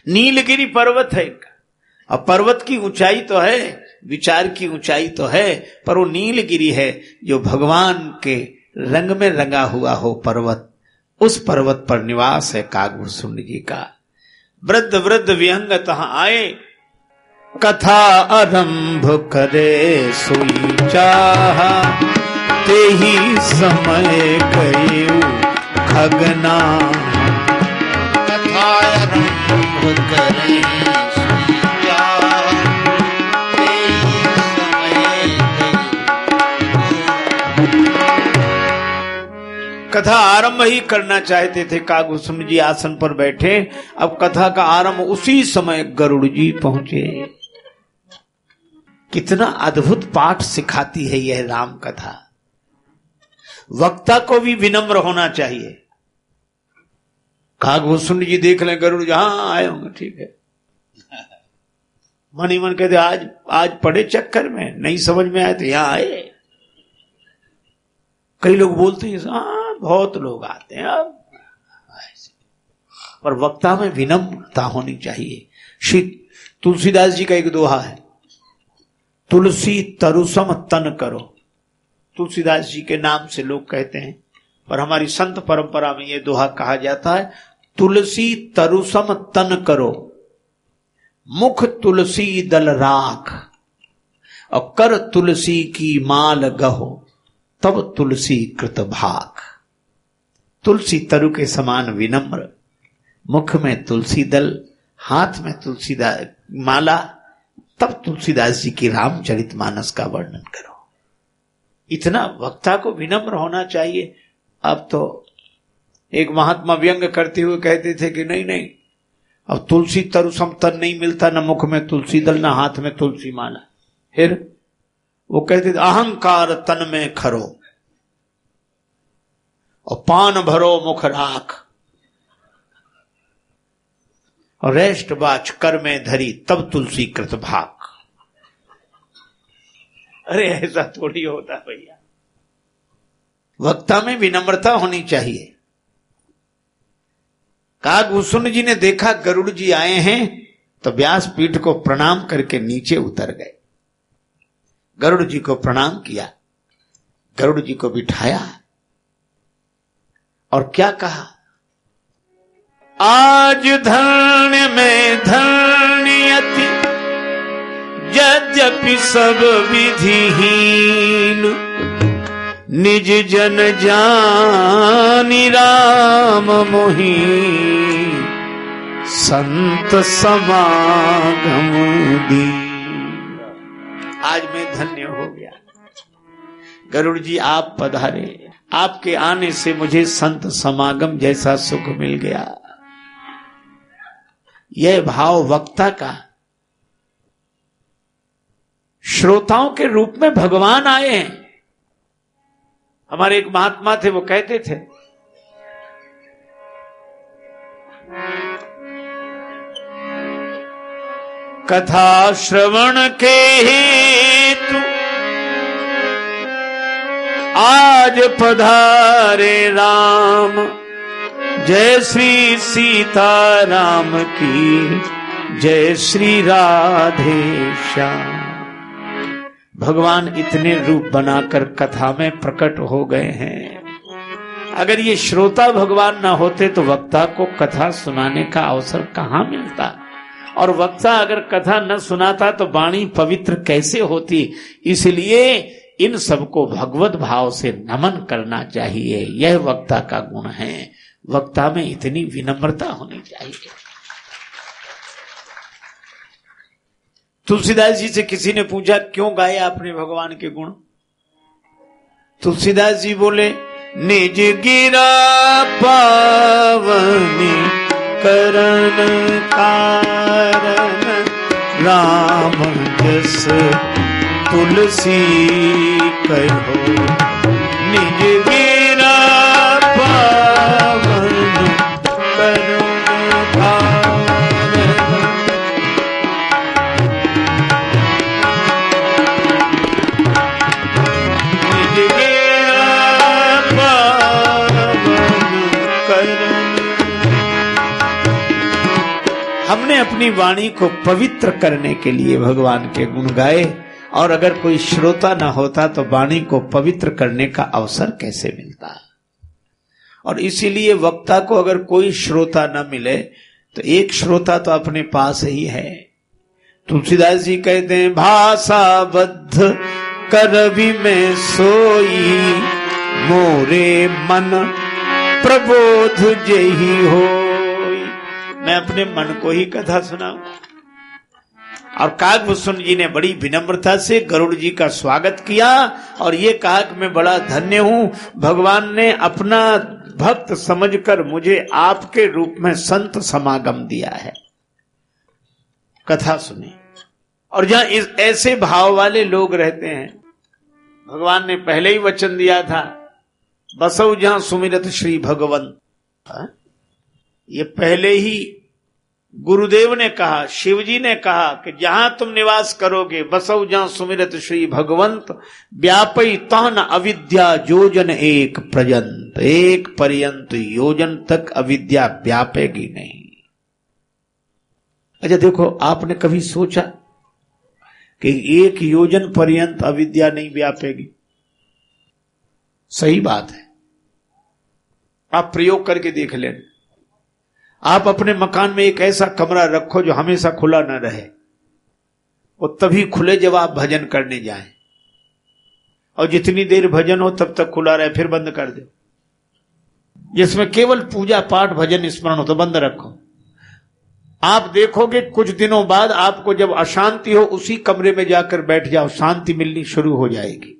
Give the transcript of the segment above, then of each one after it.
नीलगिरी पर्वत है इनका। अब पर्वत की ऊंचाई तो है, विचार की ऊंचाई तो है, पर वो नीलगिरी है जो भगवान के रंग में रंगा हुआ हो पर्वत। उस पर्वत पर निवास है कागभूषुंड जी का। वृद्ध वृद्ध विहंग तहां आए, कथा आरंभ करे सोई चाहा, ते ही समय गए खगना। कथा आरंभ करे सोई चाहा, ते ही समय गए। कथा आरंभ ही करना चाहते थे कागभूषुंड जी, आसन पर बैठे। अब कथा का आरंभ उसी समय गरुड़ जी पहुंचे। कितना अद्भुत पाठ सिखाती है यह राम कथा। वक्ता को भी विनम्र होना चाहिए। कागभूषुंड जी देख लें गरुड़ जी, हाँ आए होंगे, ठीक है। मन ही मन कहते आज पड़े चक्कर में, नहीं समझ में आए तो यहां आए। कई लोग बोलते हैं हाँ बहुत लोग आते हैं अब, पर वक्ता में विनम्रता होनी चाहिए। श्री तुलसीदास जी का एक दोहा है, तुलसी तरुसम तन करो। तुलसीदास जी के नाम से लोग कहते हैं, पर हमारी संत परंपरा में यह दोहा कहा जाता है, तुलसी तरुसम तन करो, मुख तुलसी दल राख, और कर तुलसी की माल गहो, तब तुलसी कृत भाग। तुलसी तरु के समान विनम्र, मुख में तुलसी दल, हाथ में तुलसी माला, तब तुलसीदास जी की रामचरितमानस का वर्णन करो। इतना वक्ता को विनम्र होना चाहिए। अब तो एक महात्मा व्यंग करते हुए कहते थे कि नहीं नहीं, अब तुलसी तरु समतन नहीं मिलता, न मुख में तुलसी दल, न हाथ में तुलसी माला। फिर वो कहते थे अहंकार तन में खरो, और पान भरो मुख राख, और रेष्ट बाच कर में धरी, तब तुलसी कृत भाग। अरे ऐसा थोड़ी होता भैया। वक्ता में विनम्रता होनी चाहिए। कागभूषुंड जी ने देखा गरुड़ जी आए हैं, तो व्यासपीठ को प्रणाम करके नीचे उतर गए। गरुड़ जी को प्रणाम किया, गरुड़ जी को बिठाया और क्या कहा, आज धन्य में धन्यति, यद्यपि सब विधिहीन, निज जन जानि राम मोहि, संत समागम दी। आज मैं धन्य हो गया, गरुड़ जी आप पधारे, आपके आने से मुझे संत समागम जैसा सुख मिल गया। यह भाव वक्ता का, श्रोताओं के रूप में भगवान आए हैं। हमारे एक महात्मा थे, वो कहते थे कथा श्रवण के हेतु आज पधारे राम, जय श्री सीताराम की, जय श्री राधे श्याम। भगवान इतने रूप बनाकर कथा में प्रकट हो गए हैं। अगर ये श्रोता भगवान ना होते तो वक्ता को कथा सुनाने का अवसर कहां मिलता, और वक्ता अगर कथा न सुनाता तो वाणी पवित्र कैसे होती। इसलिए इन सबको भगवत भाव से नमन करना चाहिए। यह वक्ता का गुण है। वक्ता में इतनी विनम्रता होनी चाहिए। तुलसीदास जी से किसी ने पूछा क्यों गाया आपने भगवान के गुण? तुलसीदास जी बोले निज गिरा पावनी करण कारण, राम जस तुलसी कहो। निज गिरा पावनी करण कारण, निज गिरा पावनी करण, हमने अपनी वाणी को पवित्र करने के लिए भगवान के गुण गाए, और अगर कोई श्रोता ना होता तो वाणी को पवित्र करने का अवसर कैसे मिलता। और इसीलिए वक्ता को अगर कोई श्रोता न मिले तो एक श्रोता तो अपने पास ही है। तुलसीदास जी कहते हैं, भाषा बद्ध करवि में सोई, मोरे मन प्रबोध जेहि होई। मैं अपने मन को ही कथा सुनाऊं। और काकभूषण जी ने बड़ी विनम्रता से गरुड़ जी का स्वागत किया और ये कहा कि मैं बड़ा धन्य हूं, भगवान ने अपना भक्त समझकर मुझे आपके रूप में संत समागम दिया है। कथा सुनी। और जहां ऐसे भाव वाले लोग रहते हैं, भगवान ने पहले ही वचन दिया था, बसौ जहां सुमिरत श्री भगवंत। ये पहले ही गुरुदेव ने कहा, शिव जी ने कहा कि जहां तुम निवास करोगे, बसौ जहां सुमिरत श्री भगवंत, व्यापई तहन अविद्या योजन एक पर्यंत। एक पर्यंत योजन तक अविद्या व्यापेगी नहीं। अच्छा देखो, आपने कभी सोचा कि एक योजन पर्यंत अविद्या नहीं व्यापेगी? सही बात है, आप प्रयोग करके देख लेना। आप अपने मकान में एक ऐसा कमरा रखो जो हमेशा खुला न रहे, वो तभी खुले जब आप भजन करने जाएं, और जितनी देर भजन हो तब तक खुला रहे, फिर बंद कर दो। जिसमें केवल पूजा पाठ भजन स्मरण हो तो बंद रखो। आप देखोगे कुछ दिनों बाद आपको जब अशांति हो, उसी कमरे में जाकर बैठ जाओ, शांति मिलनी शुरू हो जाएगी।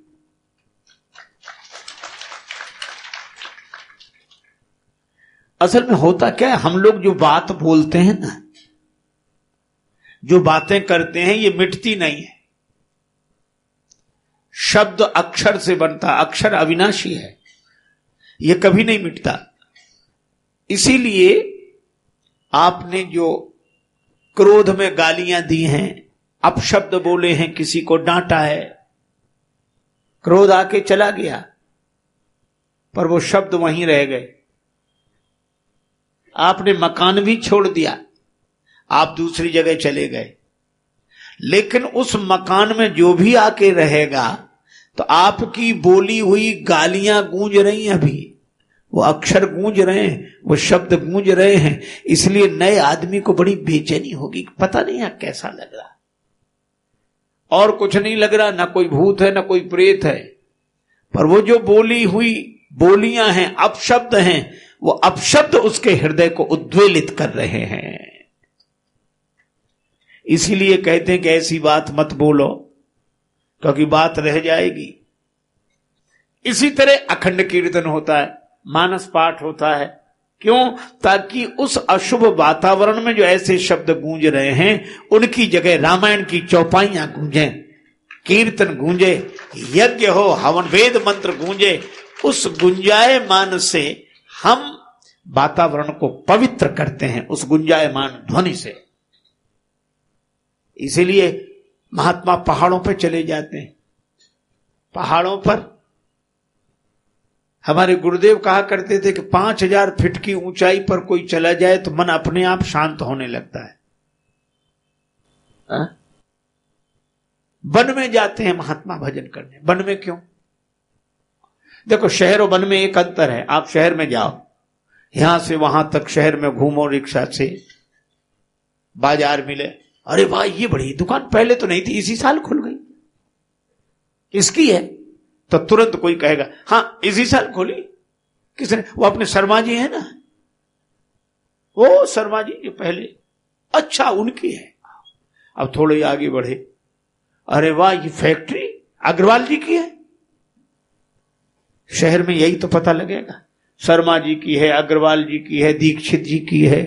असल में होता क्या है, हम लोग जो बात बोलते हैं ना, जो बातें करते हैं, ये मिटती नहीं है। शब्द अक्षर से बनता, अक्षर अविनाशी है, ये कभी नहीं मिटता। इसीलिए आपने जो क्रोध में गालियां दी हैं, अपशब्द बोले हैं, किसी को डांटा है, क्रोध आके चला गया, पर वो शब्द वहीं रह गए। आपने मकान भी छोड़ दिया, आप दूसरी जगह चले गए, लेकिन उस मकान में जो भी आके रहेगा तो आपकी बोली हुई गालियां गूंज रही हैं, अभी वो अक्षर गूंज रहे हैं, वो शब्द गूंज रहे हैं। इसलिए नए आदमी को बड़ी बेचैनी होगी, पता नहीं है कैसा लग रहा, और कुछ नहीं लग रहा, ना कोई भूत है ना कोई प्रेत है, पर वो जो बोली हुई बोलियां हैं, अपशब्द हैं, वो अपशब्द उसके हृदय को उद्वेलित कर रहे हैं। इसीलिए कहते हैं कि ऐसी बात मत बोलो, क्योंकि बात रह जाएगी। इसी तरह अखंड कीर्तन होता है, मानस पाठ होता है, क्यों? ताकि उस अशुभ वातावरण में जो ऐसे शब्द गूंज रहे हैं, उनकी जगह रामायण की चौपाइयां गूंजें, कीर्तन गूंजे, यज्ञ हो, हवन वेद मंत्र गूंजे। उस गुंजायमान से हम वातावरण को पवित्र करते हैं, उस गुंजायमान ध्वनि से। इसीलिए महात्मा पहाड़ों पर चले जाते हैं। पहाड़ों पर हमारे गुरुदेव कहा करते थे कि 5000 फीट की ऊंचाई पर कोई चला जाए तो मन अपने आप शांत होने लगता है। वन में जाते हैं महात्मा भजन करने। वन में क्यों? देखो, शहर और वन में एक अंतर है। आप शहर में जाओ, यहां से वहां तक शहर में घूमो रिक्शा से, बाजार मिले, अरे भाई ये बड़ी दुकान पहले तो नहीं थी, इसी साल खुल गई, इसकी है, तो तुरंत कोई कहेगा हाँ इसी साल खोली। किसने? वो अपने शर्मा जी है ना, वो शर्मा जी जो पहले, अच्छा उनकी है। अब थोड़े आगे बढ़े, अरे वाह ये फैक्ट्री अग्रवाल जी की है। शहर में यही तो पता लगेगा, शर्मा जी की है, अग्रवाल जी की है, दीक्षित जी की है,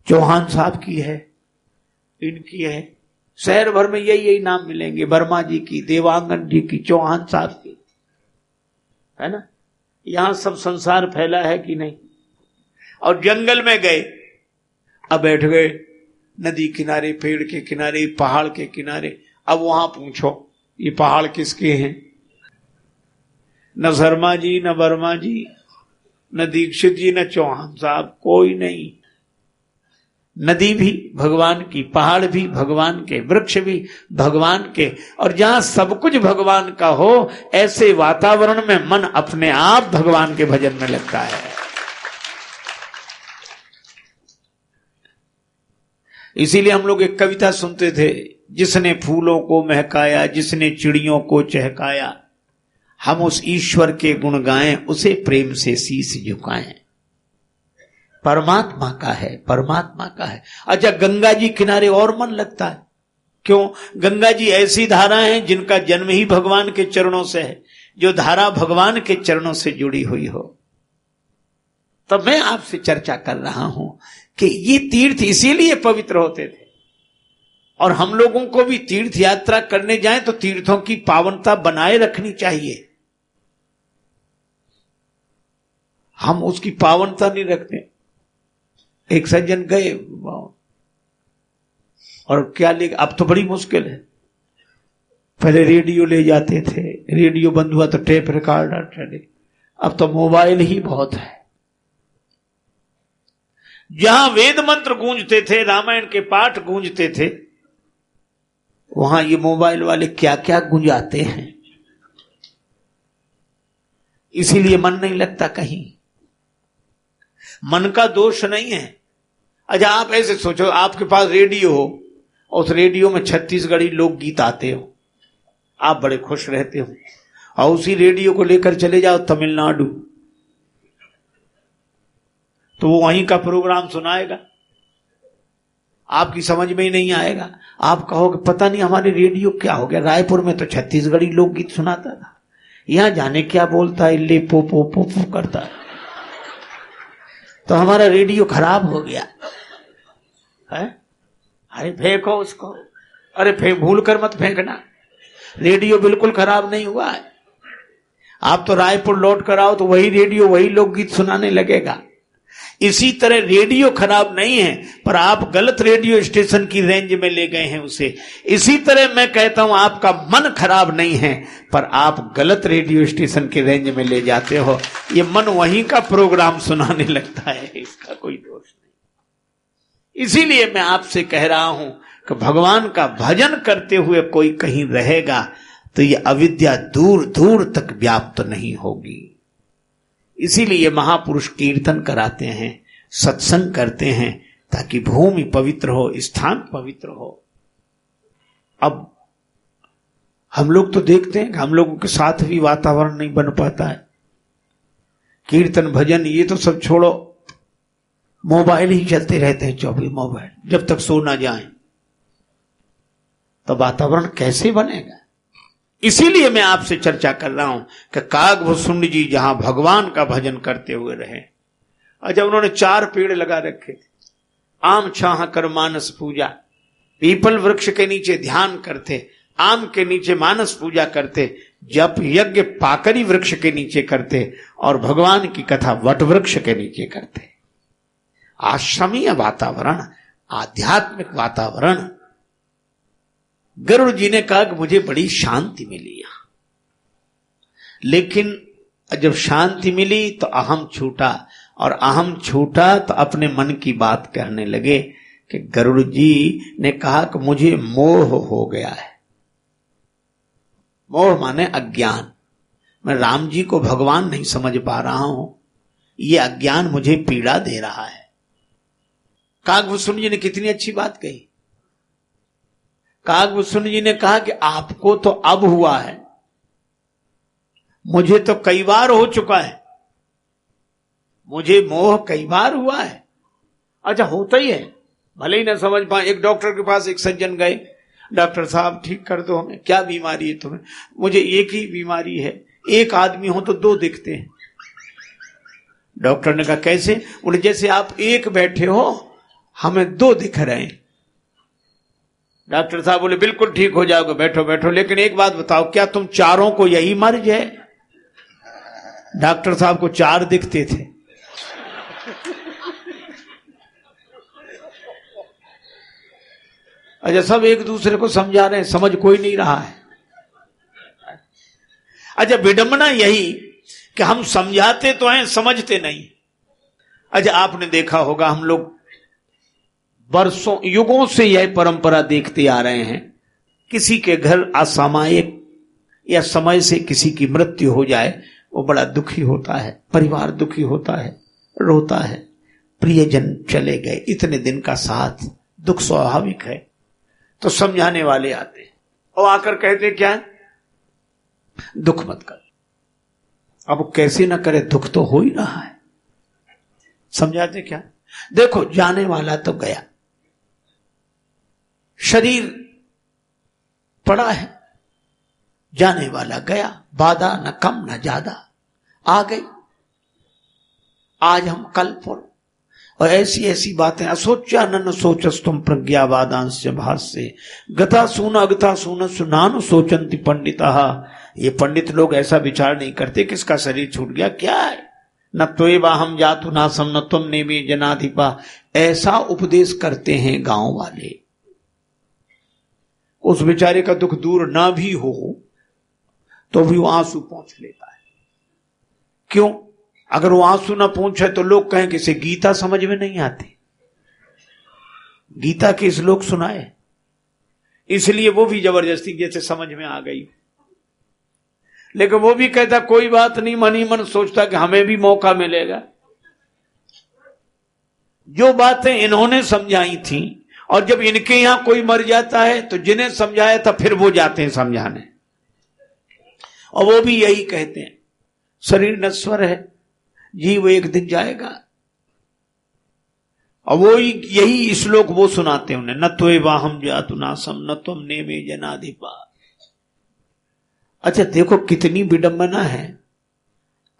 चौहान साहब की है, इनकी है। शहर भर में यही नाम मिलेंगे, वर्मा जी की, देवांगन जी की, चौहान साहब की, है ना। यहां सब संसार फैला है कि नहीं। और जंगल में गए, अब बैठ गए नदी किनारे, पेड़ के किनारे, पहाड़ के किनारे। अब वहां पूछो ये पहाड़ किसके हैं? न शर्मा जी, न वर्मा जी, न दीक्षित जी, न चौहान साहब, कोई नहीं। नदी भी भगवान की, पहाड़ भी भगवान के, वृक्ष भी भगवान के, और जहां सब कुछ भगवान का हो ऐसे वातावरण में मन अपने आप भगवान के भजन में लगता है। इसीलिए हम लोग एक कविता सुनते थे, जिसने फूलों को महकाया, जिसने चिड़ियों को चहकाया, हम उस ईश्वर के गुण गाएं, उसे प्रेम से शीश झुकाएं। परमात्मा का है, परमात्मा का है। अच्छा, गंगा जी किनारे और मन लगता है। क्यों? गंगा जी ऐसी धारा हैं जिनका जन्म ही भगवान के चरणों से है। जो धारा भगवान के चरणों से जुड़ी हुई हो। तब मैं आपसे चर्चा कर रहा हूं कि ये तीर्थ इसीलिए पवित्र होते थे, और हम लोगों को भी तीर्थ यात्रा करने जाएं तो तीर्थों की पावनता बनाए रखनी चाहिए। हम उसकी पावनता नहीं रखते। एक सज्जन गए और क्या ले, अब तो बड़ी मुश्किल है। पहले रेडियो ले जाते थे, रेडियो बंद हुआ तो टेप रिकॉर्डर चले, अब तो मोबाइल ही बहुत है। जहां वेद मंत्र गूंजते थे, रामायण के पाठ गूंजते थे, वहां ये मोबाइल वाले क्या क्या गुंजाते हैं। इसीलिए मन नहीं लगता कहीं। मन का दोष नहीं है। अच्छा, आप ऐसे सोचो, आपके पास रेडियो हो, उस रेडियो में छत्तीसगढ़ी लोकगीत आते हो, आप बड़े खुश रहते हो, और उसी रेडियो को लेकर चले जाओ तमिलनाडु, तो वो वहीं का प्रोग्राम सुनाएगा, आपकी समझ में ही नहीं आएगा। आप कहोगे पता नहीं हमारे रेडियो क्या हो गया, रायपुर में तो छत्तीसगढ़ी लोकगीत सुनाता था, यहां जाने क्या बोलता है, ले पो पो पो पो करता है, तो हमारा रेडियो खराब हो गया है। अरे फेंको उसको, अरे भूल कर मत फेंकना, रेडियो बिल्कुल खराब नहीं हुआ है। आप तो रायपुर लौट कर आओ तो वही रेडियो वही लोकगीत सुनाने लगेगा। इसी तरह रेडियो खराब नहीं है, पर आप गलत रेडियो स्टेशन की रेंज में ले गए हैं उसे। इसी तरह मैं कहता हूं, आपका मन खराब नहीं है, पर आप गलत रेडियो स्टेशन की रेंज में ले जाते हो। ये मन वहीं का प्रोग्राम सुनाने लगता है, इसका कोई दोष नहीं। इसीलिए मैं आपसे कह रहा हूं कि भगवान का भजन करते हुए कोई कहीं रहेगा तो ये अविद्या दूर दूर तक व्याप्त नहीं होगी। इसीलिए महापुरुष कीर्तन कराते हैं, सत्संग करते हैं, ताकि भूमि पवित्र हो, स्थान पवित्र हो। अब हम लोग तो देखते हैं कि हम लोगों के साथ भी वातावरण नहीं बन पाता है। कीर्तन भजन ये तो सब छोड़ो, मोबाइल ही चलते रहते हैं 24 मोबाइल, जब तक सो ना जाए, तो वातावरण कैसे बनेगा। इसीलिए मैं आपसे चर्चा कर रहा हूं कि कागभूषुंड जी जहां भगवान का भजन करते हुए रहे। अच्छा, उन्होंने 4 पेड़ लगा रखे थे, आम छाह कर मानस पूजा, पीपल वृक्ष के नीचे ध्यान करते, आम के नीचे मानस पूजा करते, जप यज्ञ पाकरी वृक्ष के नीचे करते, और भगवान की कथा वट वृक्ष के नीचे करते। आश्रमीय वातावरण, आध्यात्मिक वातावरण। गरुड़ जी ने कहा कि मुझे बड़ी शांति मिली यहां, लेकिन जब शांति मिली तो अहम छूटा, और अहम छूटा तो अपने मन की बात कहने लगे कि गरुड़ जी ने कहा कि मुझे मोह हो गया है। मोह माने अज्ञान, मैं राम जी को भगवान नहीं समझ पा रहा हूं, ये अज्ञान मुझे पीड़ा दे रहा है। कागभूषुंड जी ने कितनी अच्छी बात कही। कागभूषुंड जी ने कहा कि आपको तो अब हुआ है, मुझे तो कई बार हो चुका है, मुझे मोह कई बार हुआ है। अच्छा, होता ही है, भले ही ना समझ पाए। एक डॉक्टर के पास एक सज्जन गए, डॉक्टर साहब ठीक कर दो हमें, क्या बीमारी है तुम्हें? मुझे एक ही बीमारी है, एक आदमी हो तो 2 दिखते हैं। डॉक्टर ने कहा कैसे? बोले जैसे आप एक बैठे हो, हमें 2 दिख रहे हैं। डॉक्टर साहब बोले बिल्कुल ठीक हो जाओगे, बैठो बैठो, लेकिन एक बात बताओ, क्या तुम चारों को यही मर्ज है? डॉक्टर साहब को 4 दिखते थे। अच्छा, सब एक दूसरे को समझा रहे हैं, समझ कोई नहीं रहा है। अच्छा, विडंबना यही कि हम समझाते तो हैं, समझते नहीं। अच्छा, आपने देखा होगा हम लोग वर्षों युगों से यह परंपरा देखते आ रहे हैं। किसी के घर असामयिक या समय से किसी की मृत्यु हो जाए, वो बड़ा दुखी होता है, परिवार दुखी होता है, रोता है, प्रियजन चले गए, इतने दिन का साथ, दुख स्वाभाविक है। तो समझाने वाले आते हैं और आकर कहते क्या, दुख मत कर। अब कैसे ना करे, दुख तो हो ही रहा है। समझाते क्या, देखो जाने वाला तो गया, शरीर पड़ा है, जाने वाला गया, बाधा न कम न ज्यादा, आ गई आज हम कल पर। और ऐसी ऐसी बातें, असोच्या न सोचस तुम प्रज्ञावादांश भाष्य गता सून अगता सून सुनान सोचंती पंडिता। ये पंडित लोग ऐसा विचार नहीं करते किसका शरीर छूट गया, क्या है, न त्वेवा हम जातु नासम न तुम नेमी जनाधिपा, ऐसा उपदेश करते हैं गांव वाले। उस बेचारे का दुख दूर ना भी हो तो भी वो आंसू पोंछ लेता है। क्यों? अगर वो आंसू ना पोंछे तो लोग कहें कि इसे गीता समझ में नहीं आती, गीता के श्लोक सुनाए, इसलिए वो भी जबरदस्ती जैसे समझ में आ गई। लेकिन वो भी कहता कोई बात नहीं, मन ही मन सोचता कि हमें भी मौका मिलेगा। जो बातें इन्होंने समझाई थी, और जब इनके यहां कोई मर जाता है तो जिन्हें समझाया था फिर वो जाते हैं समझाने, और वो भी यही कहते हैं शरीर नश्वर है, जीव एक दिन जाएगा। और वो यही श्लोक वो सुनाते उन्हें, न त्वेवा हम जातु नासम न तुम नेमे जनाधिपा। अच्छा देखो कितनी विडंबना है।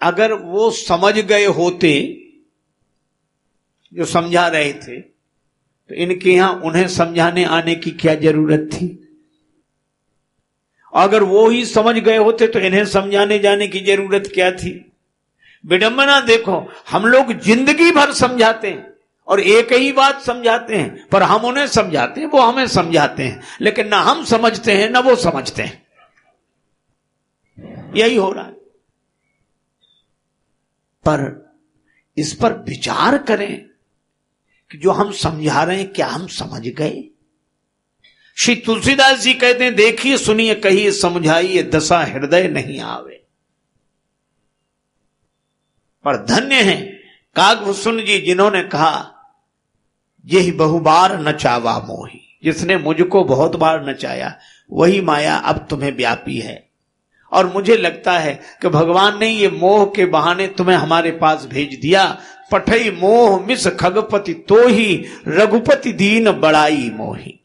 अगर वो समझ गए होते जो समझा रहे थे, तो इनके यहां उन्हें समझाने आने की क्या जरूरत थी। अगर वो ही समझ गए होते तो इन्हें समझाने जाने की जरूरत क्या थी। विडंबना देखो, हम लोग जिंदगी भर समझाते हैं और एक ही बात समझाते हैं, पर हम उन्हें समझाते हैं, वो हमें समझाते हैं, लेकिन ना हम समझते हैं ना वो समझते हैं। यही हो रहा है। पर इस पर विचार करें कि जो हम समझा रहे हैं क्या हम समझ गए। श्री तुलसीदास जी कहते हैं, देखिए सुनिए कहिए समझाइए, दशा हृदय नहीं आवे। पर धन्य है कागभूषण जी जिन्होंने कहा, यही बहुबार नचावा मोही, जिसने मुझको बहुत बार नचाया वही माया अब तुम्हें व्यापी है। और मुझे लगता है कि भगवान ने ये मोह के बहाने तुम्हें हमारे पास भेज दिया। पठई मोह मिस खगपति तो ही रघुपति दीन बड़ाई मोही।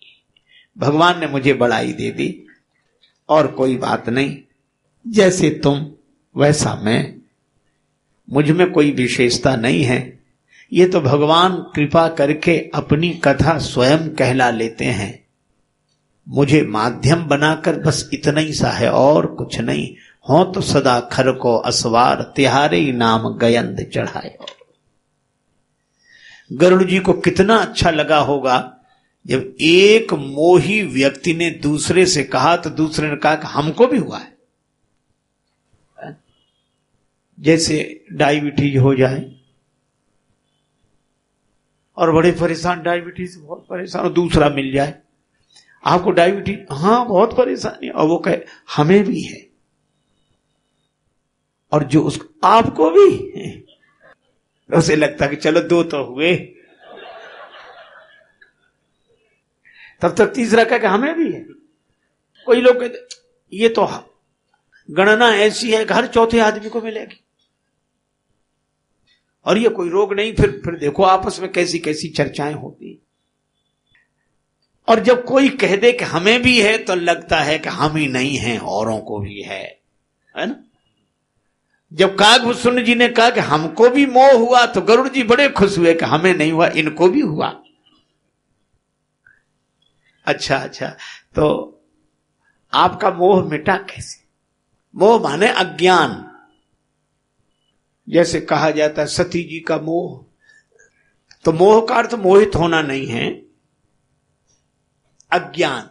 भगवान ने मुझे बड़ाई दे दी और कोई बात नहीं, जैसे तुम वैसा मैं, मुझ में कोई विशेषता नहीं है। ये तो भगवान कृपा करके अपनी कथा स्वयं कहला लेते हैं, मुझे माध्यम बनाकर बस इतना ही सा है और कुछ नहीं। हो तो सदा खर को असवार, तिहारे ही नाम गयंद चढ़ाए। गरुड़ जी को कितना अच्छा लगा होगा जब एक मोही व्यक्ति ने दूसरे से कहा, तो दूसरे ने कहा कि हमको भी हुआ है। जैसे डायबिटीज हो जाए और बड़े परेशान, डायबिटीज से बहुत परेशान, और दूसरा मिल जाए आपको डायबिटीज, हाँ बहुत परेशानी, और वो कहे हमें भी है, और जो उसको आपको भी है, उसे लगता कि चलो दो तो हुए। तब तक तीसरा कहे कि हमें भी है। कोई लोग कहते ये तो गणना ऐसी है कि हर चौथे आदमी को मिलेगी, और ये कोई रोग नहीं। फिर देखो आपस में कैसी कैसी चर्चाएं होती। और जब कोई कह दे कि हमें भी है तो लगता है कि हम ही नहीं हैं, औरों को भी है ना। जब कागभूषण जी ने कहा कि हमको भी मोह हुआ, तो गरुड़ जी बड़े खुश हुए कि हमें नहीं हुआ, इनको भी हुआ। अच्छा, तो आपका मोह मिटा कैसे? मोह माने अज्ञान। जैसे कहा जाता है सती जी का मोह, तो मोह का अर्थ मोहित होना नहीं है, अज्ञान।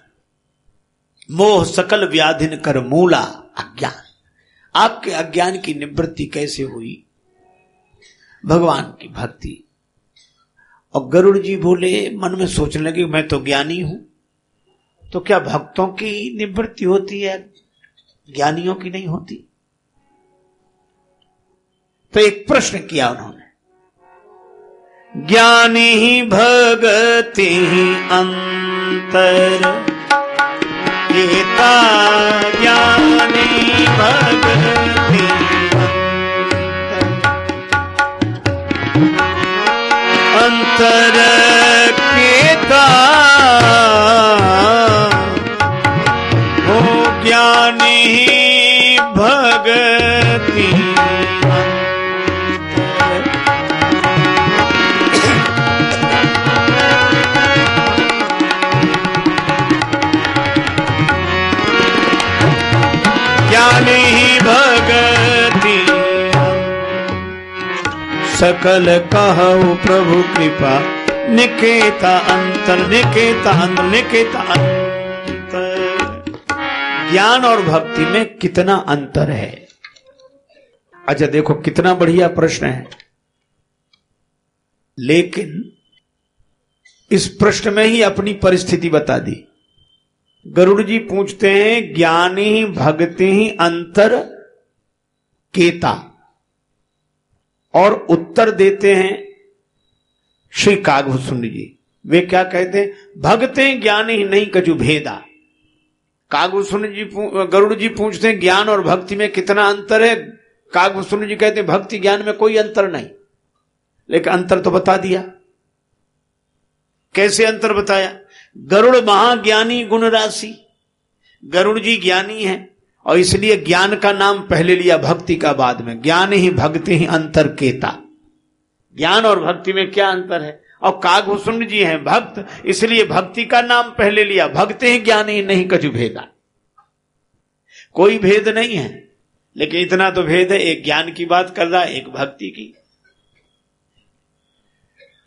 मोह सकल व्याधिन कर मूला, अज्ञान। आपके अज्ञान की निवृत्ति कैसे हुई? भगवान की भक्ति और गरुड़ जी बोले, मन में सोचने लगे मैं तो ज्ञानी हूं, तो क्या भक्तों की निवृत्ति होती है, ज्ञानियों की नहीं होती? तो एक प्रश्न किया उन्होंने, ज्ञानी ही भगति ही अंतर केता, ज्ञानी भगति अंतर केता, हो ज्ञानी ही भगति ज्ञानी ही भगति सकल कहु प्रभु कृपा, निकेता अंतर, निकेता अंतर, निकेता अंतर। ज्ञान और भक्ति में कितना अंतर है? अच्छा देखो कितना बढ़िया प्रश्न है, लेकिन इस प्रश्न में ही अपनी परिस्थिति बता दी। गरुड़ जी पूछते हैं ज्ञानी भक्ति ही अंतर केता, और उत्तर देते हैं श्री कागभूषुंड जी। वे क्या कहते हैं? भगते ज्ञानी ही नहीं कछु भेदा। कागभूषुंड जी गरुड़ जी पूछते हैं ज्ञान और भक्ति में कितना अंतर है? कागभूषुंड जी कहते हैं भक्ति ज्ञान में कोई अंतर नहीं, लेकिन अंतर तो बता दिया। कैसे अंतर बताया? गरुड़ महाज्ञानी गुण राशि, गरुड़ जी ज्ञानी है और इसलिए ज्ञान का नाम पहले लिया, भक्ति का बाद में। ज्ञान ही भक्ति ही अंतर केता, ज्ञान और भक्ति में क्या अंतर है? और कागभूषुंड जी हैं भक्त, इसलिए भक्ति का नाम पहले लिया, भक्ति ही ज्ञान ही नहीं कछु भेदा। कोई भेद नहीं है, लेकिन इतना तो भेद है, एक ज्ञान की बात कर रहा है, एक भक्ति की।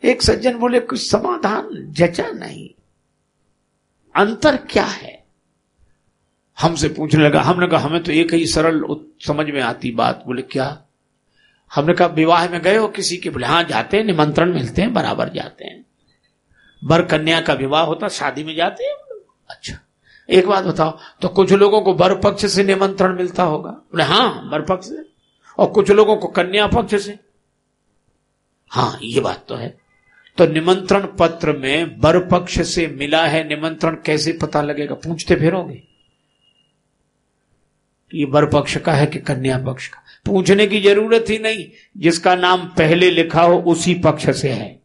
एक सज्जन बोले कुछ समाधान जचा नहीं, अंतर क्या है? हमसे पूछने लगा, हमने कहा हमें तो एक ही सरल समझ में आती बात। बोले क्या? हमने कहा विवाह में गए हो किसी के? बोले हाँ जाते हैं, निमंत्रण मिलते हैं, बराबर जाते हैं। वर कन्या का विवाह होता, शादी में जाते हैं। अच्छा एक बात बताओ, तो कुछ लोगों को वर पक्ष से निमंत्रण मिलता होगा? बोले हाँ वर पक्ष से, और कुछ लोगों को कन्या पक्ष से। हाँ ये बात तो है। तो निमंत्रण पत्र में वर पक्ष से मिला है निमंत्रण, कैसे पता लगेगा? पूछते फिरोगे ये वर पक्ष का है कि कन्या पक्ष का? पूछने की जरूरत ही नहीं, जिसका नाम पहले लिखा हो उसी पक्ष से है।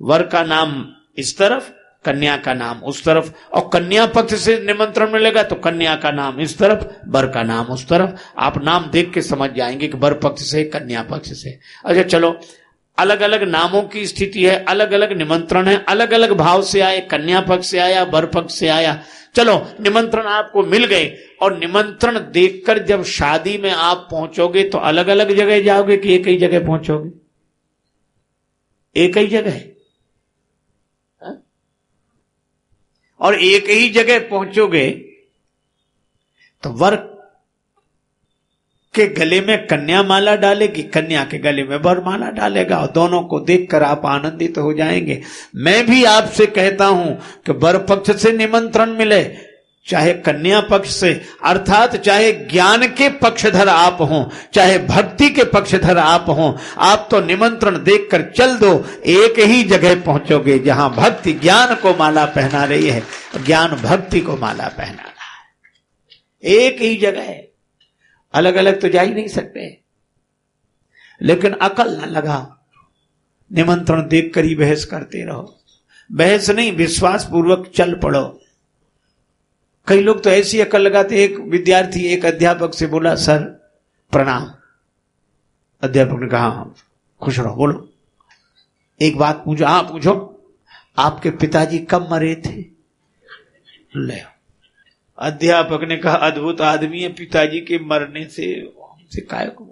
वर का नाम इस तरफ, कन्या का नाम उस तरफ, और कन्या पक्ष से निमंत्रण मिलेगा तो कन्या का नाम इस तरफ, वर का नाम उस तरफ। आप नाम देख के समझ जाएंगे कि वर पक्ष से, कन्या पक्ष से। अच्छा चलो, अलग अलग नामों की स्थिति है, अलग अलग निमंत्रण है, अलग अलग भाव से आए, कन्या पक्ष से आया, वर पक्ष से आया। चलो निमंत्रण आपको मिल गए, और निमंत्रण देखकर जब शादी में आप पहुंचोगे तो अलग अलग जगह जाओगे कि एक ही जगह पहुंचोगे? एक ही जगह, और एक ही जगह पहुंचोगे तो वर के गले में कन्या माला डालेगी, कन्या के गले में वर माला डालेगा, और दोनों को देखकर आप आनंदित हो जाएंगे। मैं भी आपसे कहता हूं कि वर पक्ष से निमंत्रण मिले चाहे कन्या पक्ष से, अर्थात चाहे ज्ञान के पक्षधर आप हों चाहे भक्ति के पक्षधर आप हों, आप तो निमंत्रण देखकर चल दो, एक ही जगह पहुंचोगे जहां भक्ति ज्ञान को माला पहना रही है, ज्ञान भक्ति को माला पहना रहा है। एक ही जगह है, अलग अलग तो जा ही नहीं सकते। लेकिन अकल न लगा, निमंत्रण देखकर ही बहस करते रहो। बहस नहीं, विश्वास पूर्वक चल पड़ो। कई लोग तो ऐसी अकल लगाते। एक विद्यार्थी एक अध्यापक से बोला, सर प्रणाम। अध्यापक ने कहा हाँ खुश रहो, बोलो एक बात पूछो। हाँ पूछो। आपके पिताजी कब मरे थे? ले। अध्यापक ने कहा अद्भुत आदमी है, पिताजी के मरने से हमसे काय को?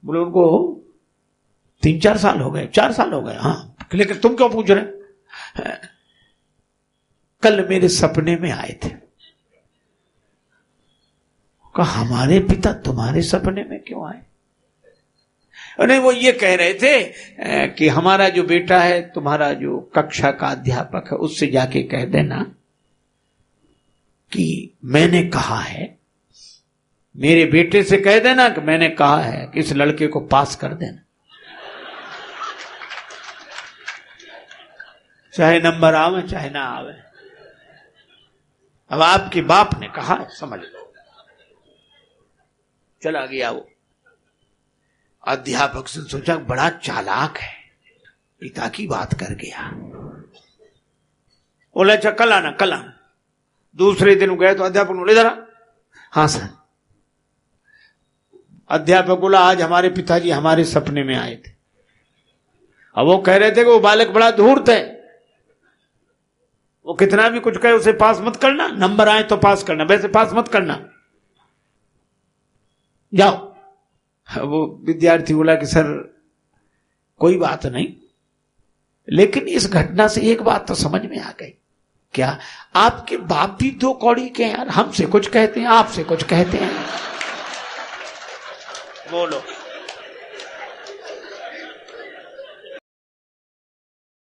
बोले उनको 3-4 साल हो गए। 4 साल हो गए? हाँ। लेकिन तुम क्यों पूछ रहे? कल मेरे सपने में आए थे। कहा हमारे पिता तुम्हारे सपने में क्यों आए? नहीं, वो ये कह रहे थे कि हमारा जो बेटा है, तुम्हारा जो कक्षा का अध्यापक है, उससे जाके कह देना कि मैंने कहा है, मेरे बेटे से कह देना कि मैंने कहा है कि इस लड़के को पास कर देना, चाहे नंबर आवे चाहे ना आवे। अब आपके बाप ने कहा है, समझ लो। चला गया वो। अध्यापक से सोचा बड़ा चालाक है, पिता की बात कर गया। बोला अच्छा कल आना, कल आना। दूसरे दिन गए तो अध्यापक बोले जरा, हाँ सर। अध्यापक बोला आज हमारे पिताजी हमारे सपने में आए थे। अब वो कह रहे थे कि वो बालक बड़ा धूर्त है, वो कितना भी कुछ कहे उसे पास मत करना, नंबर आए तो पास करना, वैसे पास मत करना, जाओ। वो विद्यार्थी बोला कि सर कोई बात नहीं, लेकिन इस घटना से एक बात तो समझ में आ गई। क्या? आपके बाप भी दो कौड़ी के हैं यार, हमसे कुछ कहते हैं आपसे कुछ कहते हैं। बोलो।